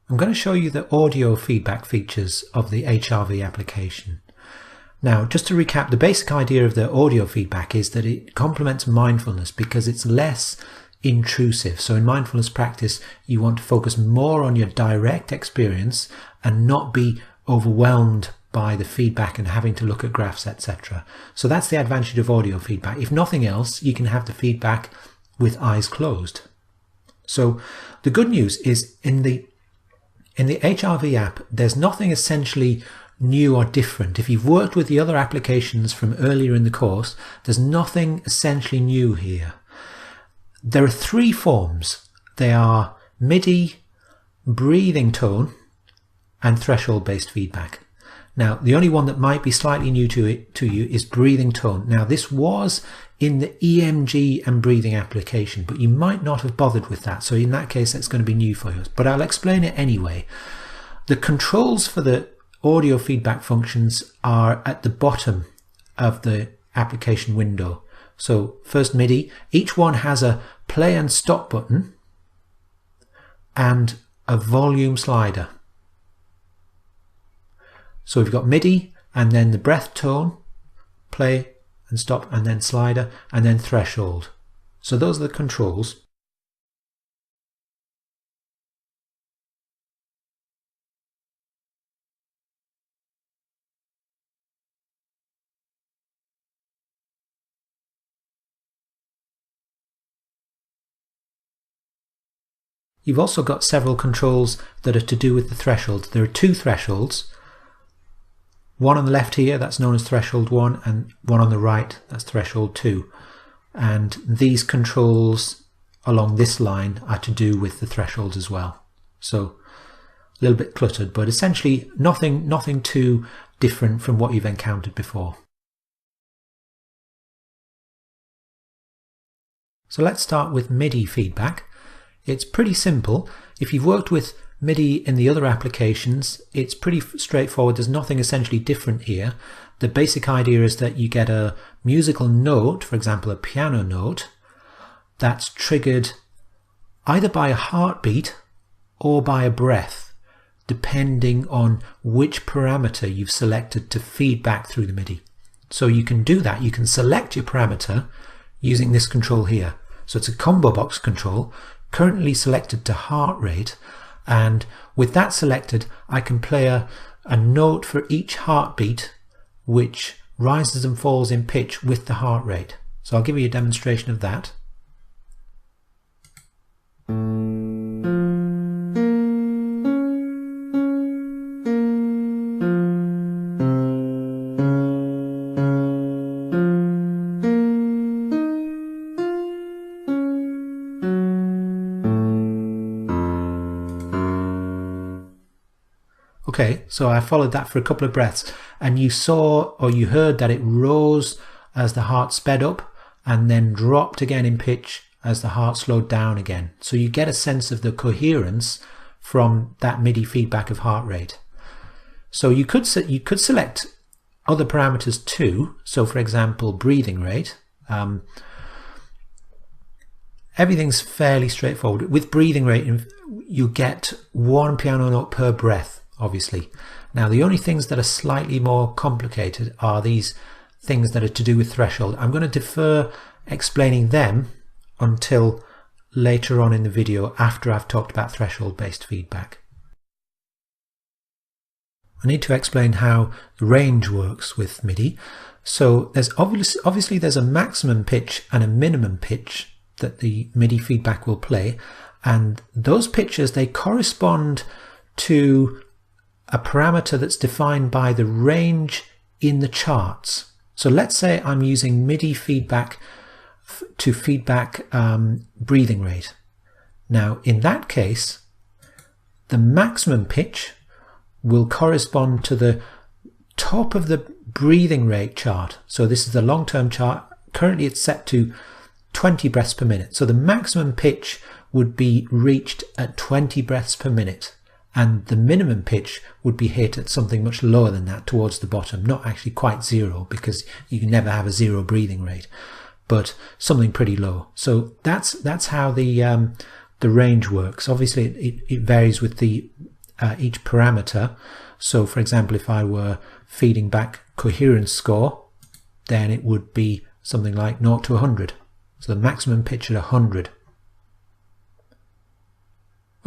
I'm going to show you the audio feedback features of the HRV application. Now, just to recap, the basic idea of the audio feedback is that it complements mindfulness because it's less intrusive. So in mindfulness practice, you want to focus more on your direct experience and not be overwhelmed by the feedback and having to look at graphs, etc. So that's the advantage of audio feedback. If nothing else, you can have the feedback with eyes closed. So the good news is in the HRV app, there's nothing essentially new or different. If you've worked with the other applications from earlier in the course, there's nothing essentially new here. There are three forms. They are MIDI, breathing tone, and threshold-based feedback. Now, the only one that might be slightly new to you is breathing tone. Now, this was in the EMG and breathing application, but you might not have bothered with that. So in that case, that's going to be new for you. But I'll explain it anyway. The controls for the audio feedback functions are at the bottom of the application window. So first MIDI, each one has a play and stop button and a volume slider. So we've got MIDI and then the breath tone, play and stop, and then slider, and then threshold. So those are the controls. You've also got several controls that are to do with the thresholds. There are two thresholds. One on the left here, that's known as threshold 1, and one on the right, that's threshold 2. And these controls along this line are to do with the thresholds as well. So a little bit cluttered, but essentially nothing too different from what you've encountered before. So let's start with MIDI feedback. It's pretty simple. If you've worked with MIDI in the other applications, it's pretty straightforward. There's nothing essentially different here. The basic idea is that you get a musical note, for example a piano note, that's triggered either by a heartbeat or by a breath, depending on which parameter you've selected to feed back through the MIDI. So you can do that. You can select your parameter using this control here. So it's a combo box control, currently selected to heart rate. And with that selected, I can play a note for each heartbeat which rises and falls in pitch with the heart rate. So I'll give you a demonstration of that. Okay, so I followed that for a couple of breaths, and you saw or you heard that it rose as the heart sped up and then dropped again in pitch as the heart slowed down again. So you get a sense of the coherence from that MIDI feedback of heart rate. So you could select other parameters too. So for example, breathing rate. Everything's fairly straightforward. With breathing rate, you get one piano note per breath, obviously. Now the only things that are slightly more complicated are these things that are to do with threshold. I'm going to defer explaining them until later on in the video after I've talked about threshold based feedback. I need to explain how the range works with MIDI. So there's obviously there's a maximum pitch and a minimum pitch that the MIDI feedback will play, and those pitches, they correspond to a parameter that's defined by the range in the charts. So let's say I'm using MIDI feedback to feedback breathing rate. Now in that case, the maximum pitch will correspond to the top of the breathing rate chart. So this is the long-term chart. Currently it's set to 20 breaths per minute. So the maximum pitch would be reached at 20 breaths per minute. And the minimum pitch would be hit at something much lower than that, towards the bottom. Not actually quite zero, because you can never have a zero breathing rate, but something pretty low. So that's how the range works. Obviously it varies with the each parameter. So for example, if I were feeding back coherence score, then it would be something like 0 to 100. So the maximum pitch at 100.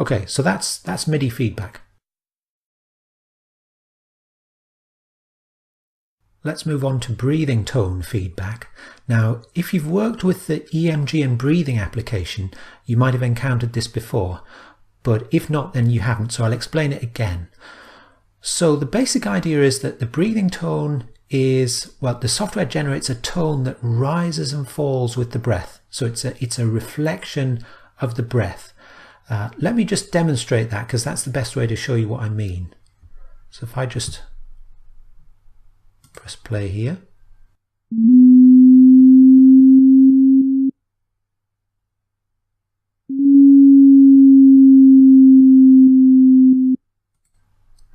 Okay, so that's MIDI feedback. Let's move on to breathing tone feedback. Now, if you've worked with the EMG and breathing application, you might have encountered this before, but if not, then you haven't, so I'll explain it again. So the basic idea is that the breathing tone is, well, the software generates a tone that rises and falls with the breath. So it's a reflection of the breath. Let me just demonstrate that, because that's the best way to show you what I mean. So if I just press play here.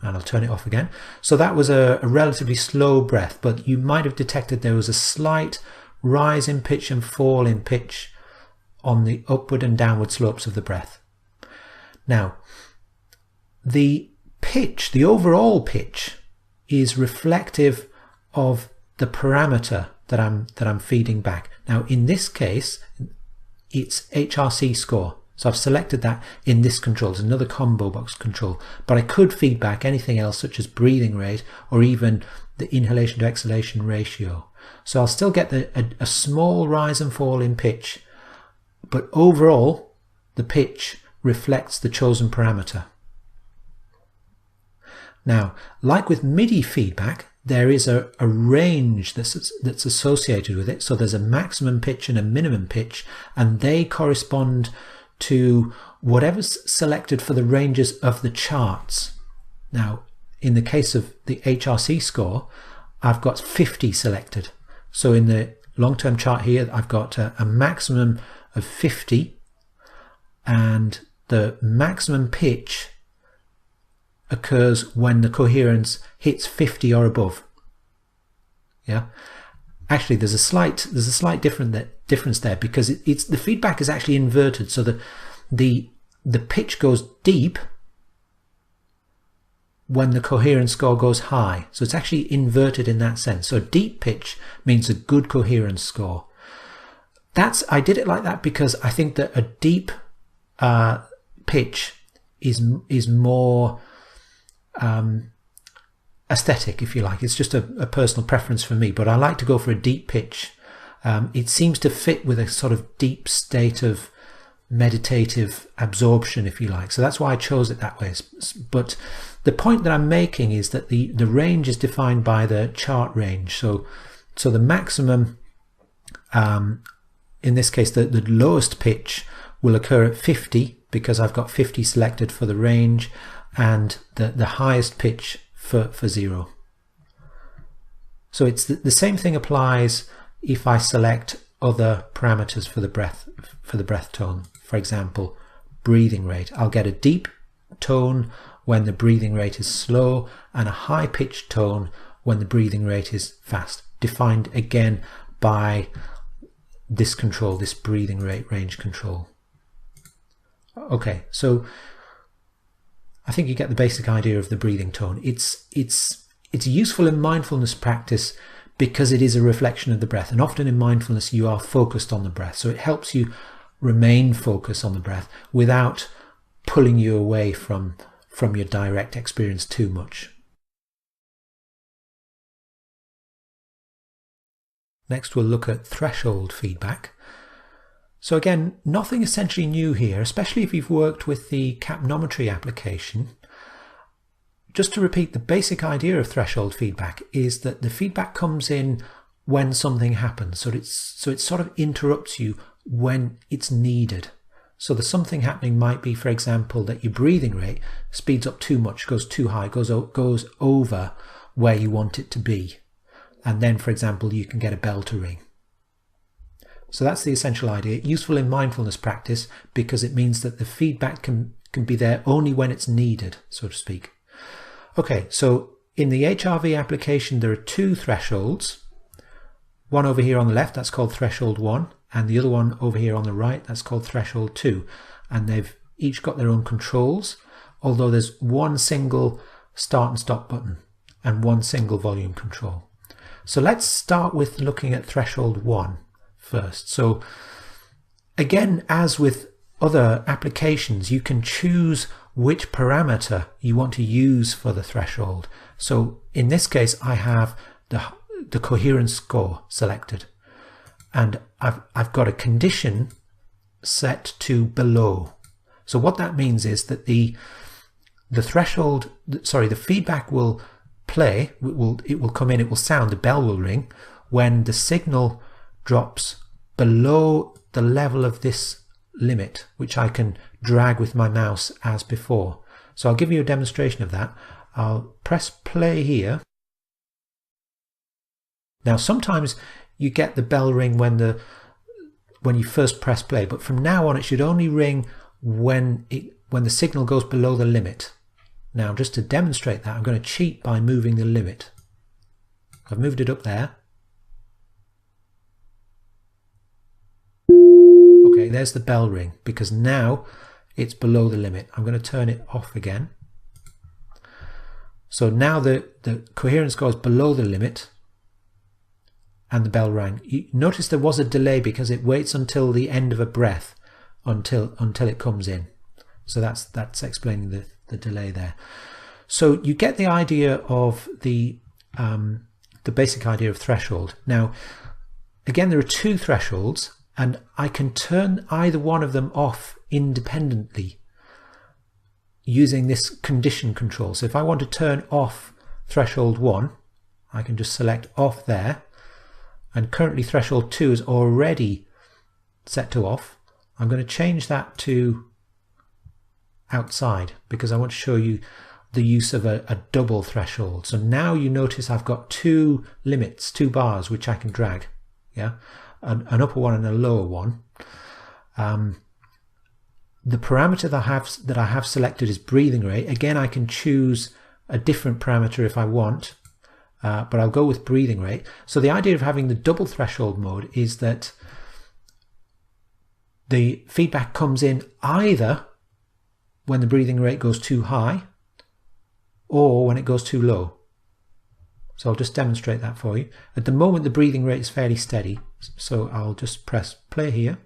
And I'll turn it off again. So that was a relatively slow breath, but you might have detected there was a slight rise in pitch and fall in pitch on the upward and downward slopes of the breath. Now, the pitch, the overall pitch, is reflective of the parameter that I'm feeding back. Now, in this case, it's HRC score. So I've selected that in this control. It's another combo box control, but I could feed back anything else such as breathing rate or even the inhalation to exhalation ratio. So I'll still get a small rise and fall in pitch, but overall the pitch reflects the chosen parameter. Now, like with MIDI feedback, there is a range that's associated with it. So there's a maximum pitch and a minimum pitch, and they correspond to whatever's selected for the ranges of the charts. Now, in the case of the HRC score, I've got 50 selected. So in the long-term chart here, I've got a maximum of 50, and the maximum pitch occurs when the coherence hits 50 or above. Yeah. Actually, there's a slight difference there, because it's the feedback is actually inverted. So the pitch goes deep when the coherence score goes high. So it's actually inverted in that sense. So deep pitch means a good coherence score. I did it like that because I think that a deep pitch is more aesthetic, if you like. It's just a personal preference for me, but I like to go for a deep pitch. It seems to fit with a sort of deep state of meditative absorption, if you like. So that's why I chose it that way. But the point that I'm making is that the range is defined by the chart range. So the maximum, in this case, the lowest pitch will occur at 50 because I've got 50 selected for the range, and the highest pitch for 0. So it's the same thing applies if I select other parameters for the breath tone. For example, breathing rate. I'll get a deep tone when the breathing rate is slow, and a high pitched tone when the breathing rate is fast, defined again by this control, this breathing rate range control. Okay, so I think you get the basic idea of the breathing tone. It's useful in mindfulness practice because it is a reflection of the breath, and often in mindfulness you are focused on the breath, so it helps you remain focused on the breath without pulling you away from your direct experience too much. Next we'll look at threshold feedback. So again, nothing essentially new here, especially if you've worked with the capnometry application. Just to repeat, the basic idea of threshold feedback is that the feedback comes in when something happens. So it sort of interrupts you when it's needed. So the something happening might be, for example, that your breathing rate speeds up too much, goes too high, goes over where you want it to be. And then, for example, you can get a bell to ring. So that's the essential idea. Useful in mindfulness practice because it means that the feedback can be there only when it's needed, so to speak. Okay, so in the HRV application there are two thresholds. One over here on the left, that's called threshold 1, and the other one over here on the right, that's called threshold 2. And they've each got their own controls. although there's one single start and stop button and one single volume control. So let's start with looking at threshold 1 first. So again, as with other applications, you can choose which parameter you want to use for the threshold. So in this case, I have the coherence score selected, and I've got a condition set to below. So what that means is that the threshold, sorry, the feedback will play, it will come in, it will sound, the bell will ring when the signal drops below the level of this limit, which I can drag with my mouse as before. So I'll give you a demonstration of that. I'll press play here. Now sometimes you get the bell ring when you first press play, but from now on it should only ring when the signal goes below the limit. Now just to demonstrate that, I'm going to cheat by moving the limit. I've moved it up there. Okay, there's the bell ring because now it's below the limit. I'm going to turn it off again. So now the coherence goes below the limit and the bell rang. You notice there was a delay because it waits until the end of a breath until it comes in. So that's explaining the delay there. So you get the idea of the basic idea of threshold. Now again, there are two thresholds, and I can turn either one of them off independently using this condition control. So if I want to turn off threshold 1, I can just select off there, and currently threshold 2 is already set to off. I'm going to change that to outside because I want to show you the use of a double threshold. So now you notice I've got two limits, two bars which I can drag, yeah, an upper one and a lower one. The parameter that I have selected is breathing rate. Again, I can choose a different parameter if I want, but I'll go with breathing rate. So the idea of having the double threshold mode is that the feedback comes in either when the breathing rate goes too high or when it goes too low. So I'll just demonstrate that for you. At the moment the breathing rate is fairly steady, so I'll just press play here.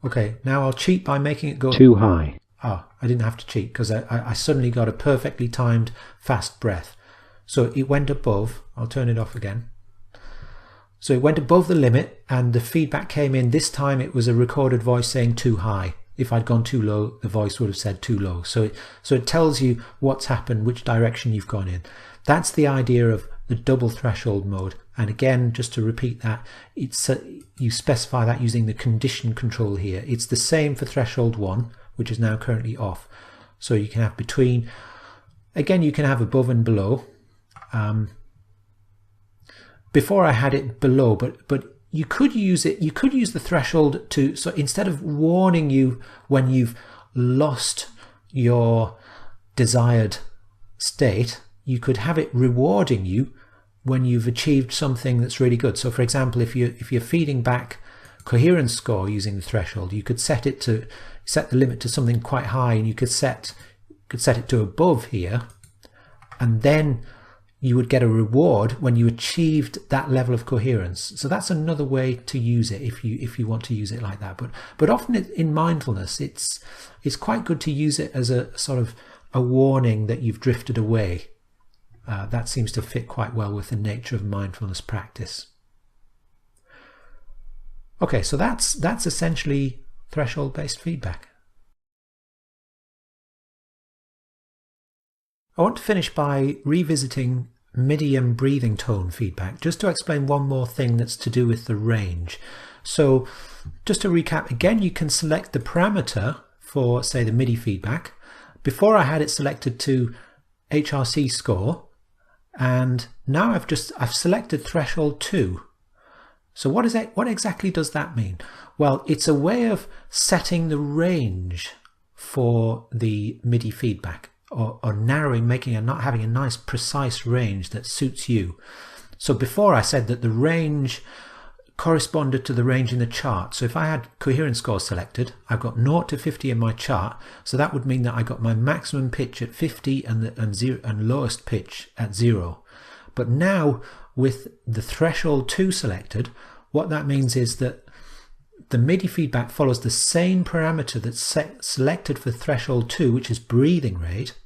Okay, now I'll cheat by making it go too high. Oh, I didn't have to cheat because I suddenly got a perfectly timed fast breath. So it went above. I'll turn it off again. So it went above the limit and the feedback came in. This time it was a recorded voice saying too high. If I'd gone too low, the voice would have said too low. So it tells you what's happened, which direction you've gone in. That's the idea of the double threshold mode. And again, just to repeat that, you specify that using the condition control here. It's the same for threshold 1, which is now currently off. So you can have between, again, you can have above and below. Before I had it below, but you could use it. You could use the threshold to, so instead of warning you when you've lost your desired state, you could have it rewarding you when you've achieved something that's really good. So for example, if you're feeding back coherence score using the threshold, you could set the limit to something quite high, and you could set it to above here, and then you would get a reward when you achieved that level of coherence. So that's another way to use it if you want to use it like that. But often in mindfulness, it's quite good to use it as a sort of a warning that you've drifted away. That seems to fit quite well with the nature of mindfulness practice. Okay, so that's essentially threshold-based feedback. I want to finish by revisiting MIDI and breathing tone feedback, just to explain one more thing that's to do with the range. So just to recap, again, you can select the parameter for, say, the MIDI feedback. Before I had it selected to HRC score, and now I've selected threshold 2. So what exactly does that mean? Well, it's a way of setting the range for the MIDI feedback, or narrowing, having a nice precise range that suits you. So before I said that the range corresponded to the range in the chart. So if I had coherence score selected, I've got 0 to 50 in my chart, so that would mean that I got my maximum pitch at 50 and lowest pitch at 0. But now with the threshold 2 selected, what that means is that the MIDI feedback follows the same parameter that's selected for threshold 2, which is breathing rate,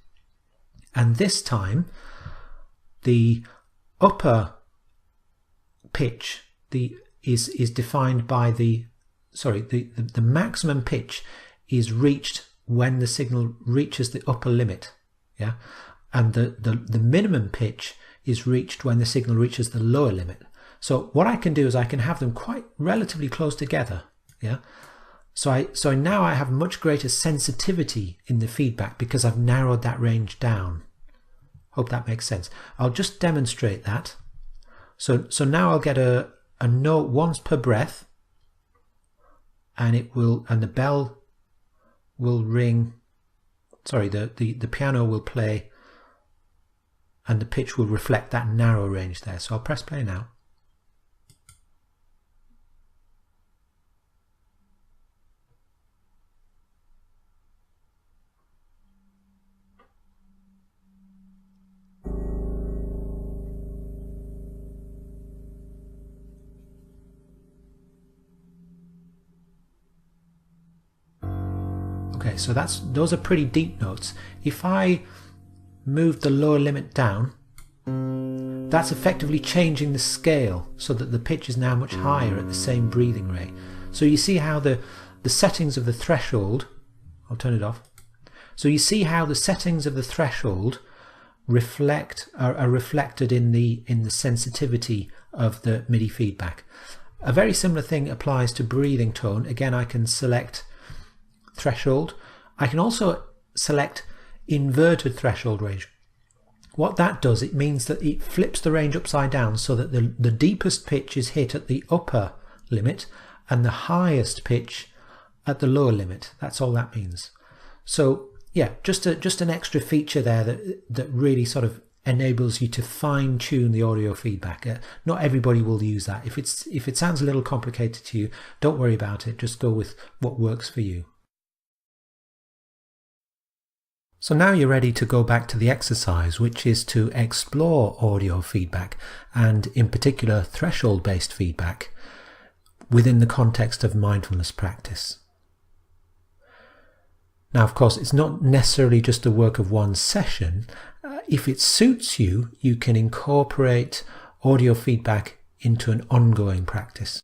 and this time the upper pitch is defined by the maximum pitch is reached when the signal reaches the upper limit, yeah, and the minimum pitch is reached when the signal reaches the lower limit. So what I can do is I can have them quite relatively close together, yeah. So now I have much greater sensitivity in the feedback because I've narrowed that range down. Hope that makes sense. I'll just demonstrate that. So now I'll get a note once per breath, and the bell will ring. Sorry, the piano will play, and the pitch will reflect that narrow range there. So I'll press play now. Okay, so those are pretty deep notes. If I move the lower limit down, that's effectively changing the scale so that the pitch is now much higher at the same breathing rate. So you see how the settings of the threshold, I'll turn it off. So you see how the settings of the threshold are reflected in the sensitivity of the MIDI feedback. A very similar thing applies to breathing tone. Again, I can select threshold. I can also select inverted threshold range. What that does, it means that it flips the range upside down so that the deepest pitch is hit at the upper limit and the highest pitch at the lower limit. That's all that means. So yeah, just an extra feature there that really sort of enables you to fine tune the audio feedback. Not everybody will use that. If it sounds a little complicated to you, don't worry about it. Just go with what works for you. So now you're ready to go back to the exercise, which is to explore audio feedback, and in particular threshold-based feedback, within the context of mindfulness practice. Now, of course, it's not necessarily just the work of one session. If it suits you, you can incorporate audio feedback into an ongoing practice.